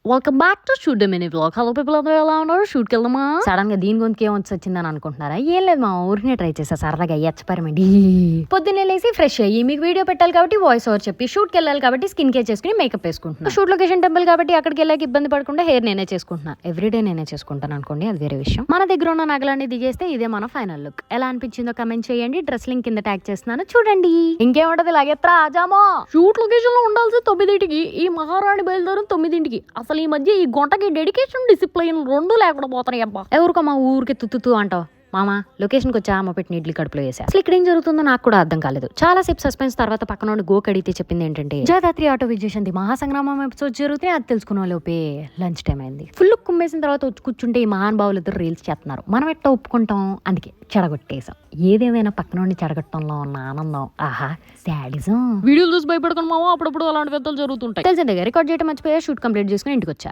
Welcome back to shoot mini blog. Hello people, అందరూ ఎలా ఉన్నారు? షూట్కి వెళ్దామా? సడన్ గా దీని గొంతుకి ఏమొచ్చి వచ్చిందని అనుకుంటున్నారా? ఏం లేదు, మా ఊరినే ట్రై చేసా సరదాగా ఎక్స్పెరిమెంట్. పొద్దున్నే లేసి ఫ్రెష్ అయ్యి మీకు వీడియో పెట్టాలి కాబట్టి వాయిస్ ఓవర్ చెప్పి, షూట్కి వెళ్ళాలి కాబట్టి స్కిన్ కేర్ చేసుకుని మేకప్ వేసుకుంటున్నా. షూట్ లొకేషన్ టెంపుల్ కాబట్టి అక్కడికి వెళ్ళాక ఇబ్బంది పడకుండా హెయిర్ నేనే చేసుకుంటున్నా. ఎవ్రీడే నేనే చేసుకుంటాను అనుకోండి, అది వేరే విషయం. మన దగ్గర ఉన్న నగలన్నీ దిగేస్తే ఇదే మన ఫైనల్ లుక్. ఎలా అనిపించిందో కమెంట్ చేయండి. డ్రెస్ లింక్ కింద ట్యాగ్ చేస్తున్నాను, చూడండి. ఇంకేముంటది, లాగెత్రా ఆజామో. షూట్ లొకేషన్ లో ఉండాల్సి 9ంటికి, ఈ మహారాణి బయలుదేరం 9ంటికి. అసలు ఈ మధ్య ఈ గంటకి డెడికేషన్ డిసిప్లిన్ రెండు లేకుండా పోతున్నాయి అబ్బా. ఎవరికో మా ఊరికి తుత్తు అంటావు మామా, లొకేషన్కి వచ్చా అమ్మ పెట్టిన ఇడ్లీ కడుపులో వేసా. అసలు ఇక్కడ ఏం జరుగుతుందో నాకు కూడా అర్థం కాలేదు. చాలా సేపు సస్పెన్స్ తర్వాత పక్కన గోక్ అడిగితే చెప్పింది ఏంటంటే, జయదాత్రి ఆటో విజయశాంతి మహాసంగ్రామం ఎపిసోడ్ జరుగుతుంది, అది తెలుసుకున్న లోపే లంచ్ టైం అయింది. ఫుల్ కుమ్మేసిన తర్వాత వచ్చి కూర్చుంటే ఈ మహానుభావులు ఇద్దరు రీల్స్ చేస్తున్నారు. మనం ఎట్లా ఒప్పుకుంటాం? అందుకే చెడగొట్టేసాం. ఏదేమైనా పక్కన చెడగొట్టడంలో ఉన్న ఆనందం, ఆహా శాడిజం. వీడియోలు చూసి భయపడుకుని మామా, అప్పుడప్పుడు అలాంటి పెద్దలు జరుగుతుంటాయి. తెలిసిందే, రికార్డ్ చేయడం మర్చిపోయా, షూట్ కంప్లీట్ చేసుకుని ఇంటికి వచ్చా.